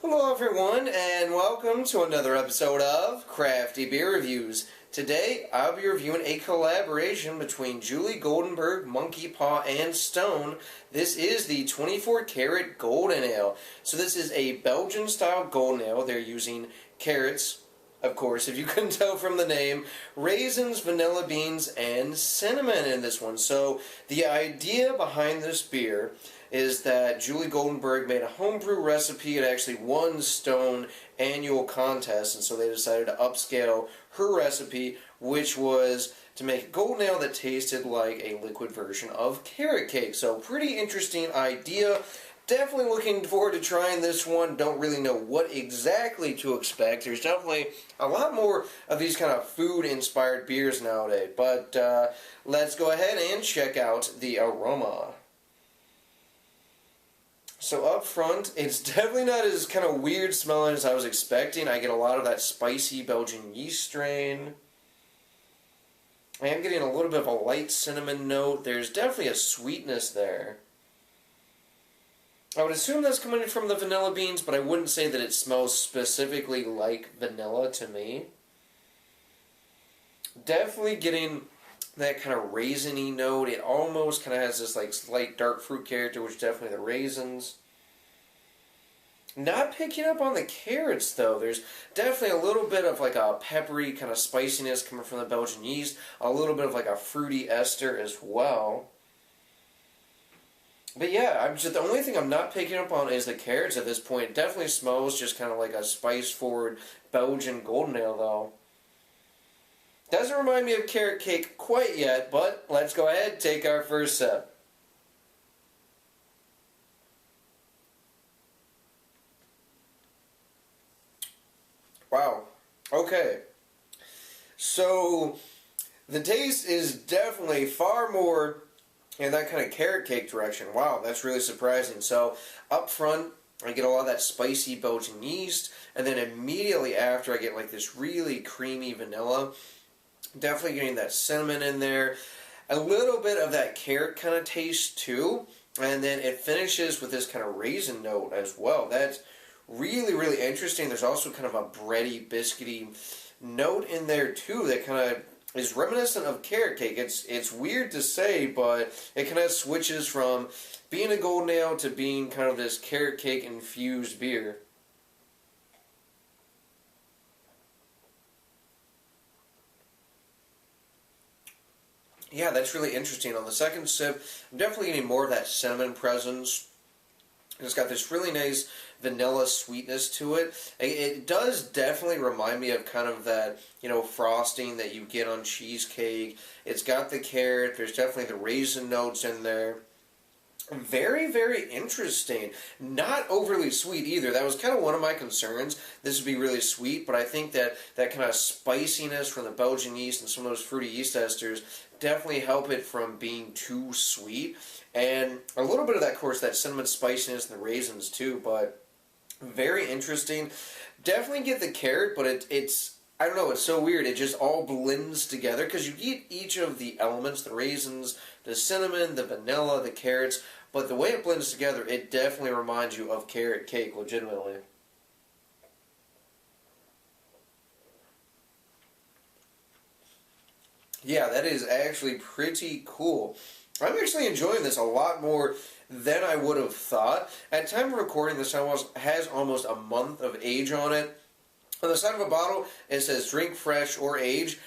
Hello everyone, and welcome to another episode of Crafty Beer Reviews. Today, I'll be reviewing a collaboration between Juli Goldenberg, Monkey Paw, and Stone. This is the 24 karat Golden Ale. So this is a Belgian-Style Golden Ale. They're using carrots, of course, if you couldn't tell from the name, raisins, vanilla beans, and cinnamon in this one. So the idea behind this beer is that Juli Goldenberg made a homebrew recipe. It actually won Stone annual contest, and so they decided to upscale her recipe, which was to make a golden ale that tasted like a liquid version of carrot cake. So pretty interesting idea. Definitely looking forward to trying this one. Don't really know what exactly to expect. There's definitely a lot more of these kind of food-inspired beers nowadays. But let's go ahead and check out the aroma. So up front, it's definitely not as kind of weird smelling as I was expecting. I get a lot of that spicy Belgian yeast strain. I am getting a little bit of a light cinnamon note. There's definitely a sweetness there. I would assume that's coming from the vanilla beans, but I wouldn't say that it smells specifically like vanilla to me. Definitely getting that kind of raisiny note. It almost kind of has this like slight dark fruit character, which is definitely the raisins. Not picking up on the carrots though. There's definitely a little bit of like a peppery kind of spiciness coming from the Belgian yeast. A little bit of like a fruity ester as well. But yeah, the only thing I'm not picking up on is the carrots at this point. It definitely smells just kind of like a spice-forward Belgian golden ale, though. Doesn't remind me of carrot cake quite yet, but let's go ahead and take our first sip. Wow. Okay. So, the taste is definitely far more in that kind of carrot cake direction. Wow, that's really surprising. So, up front, I get a lot of that spicy Belgian yeast, and then immediately after, I get like this really creamy vanilla. Definitely getting that cinnamon in there. A little bit of that carrot kind of taste, too. And then it finishes with this kind of raisin note as well. That's really, really interesting. There's also kind of a bready, biscuity note in there, too, that kind of is reminiscent of carrot cake. It's weird to say, but it kind of switches from being a golden ale to being kind of this carrot cake infused beer. Yeah, that's really interesting. On the second sip, I'm definitely getting more of that cinnamon presence. It's got this really nice vanilla sweetness to it. It does definitely remind me of kind of that, frosting that you get on cheesecake. It's got the carrot. There's definitely the raisin notes in there. Very, very interesting. Not overly sweet either. That was kind of one of my concerns. This would be really sweet, but I think that kind of spiciness from the Belgian yeast and some of those fruity yeast esters definitely help it from being too sweet. And a little bit of that, of course, that cinnamon spiciness and the raisins too, but very interesting. Definitely get the carrot, but it's I don't know, it's so weird. It just all blends together because you get each of the elements, the raisins, the cinnamon, the vanilla, the carrots, but the way it blends together, it definitely reminds you of carrot cake, legitimately. Yeah, that is actually pretty cool. I'm actually enjoying this a lot more than I would have thought. At the time of recording, this has almost a month of age on it. On the side of a bottle, it says drink fresh or age.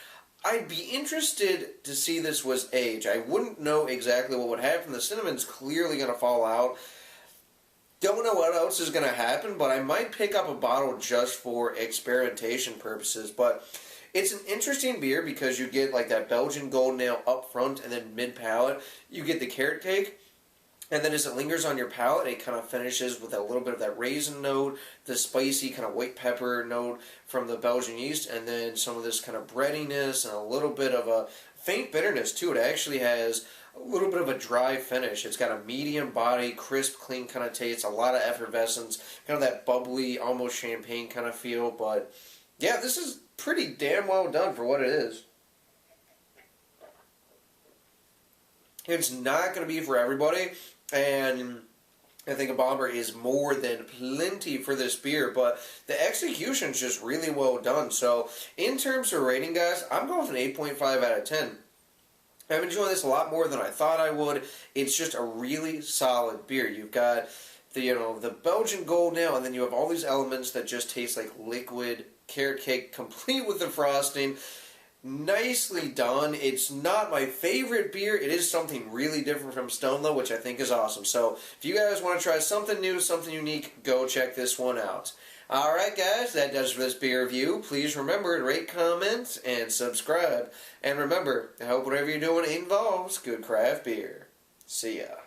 I'd be interested to see this was age. I wouldn't know exactly what would happen. The cinnamon's clearly going to fall out. Don't know what else is going to happen, but I might pick up a bottle just for experimentation purposes. But it's an interesting beer because you get like that Belgian golden ale up front and then mid-palate. You get the carrot cake. And then as it lingers on your palate, it kind of finishes with a little bit of that raisin note, the spicy kind of white pepper note from the Belgian yeast, and then some of this kind of breadiness and a little bit of a faint bitterness too. It actually has a little bit of a dry finish. It's got a medium body, crisp, clean kind of taste, a lot of effervescence, kind of that bubbly, almost champagne kind of feel. But yeah, this is pretty damn well done for what it is. It's not going to be for everybody. And I think a bomber is more than plenty for this beer, but the execution's just really well done. So, in terms of rating, guys, I'm going with an 8.5 out of 10. I'm enjoying this a lot more than I thought I would. It's just a really solid beer. You've got the Belgian Golden Ale, and then you have all these elements that just taste like liquid carrot cake, complete with the frosting. Nicely done. It's not my favorite beer. It is something really different from Stone, though, which I think is awesome. So, if you guys want to try something new, something unique, go check this one out. Alright, guys, that does for this beer review. Please remember to rate, comment, and subscribe. And remember, I hope whatever you're doing involves good craft beer. See ya.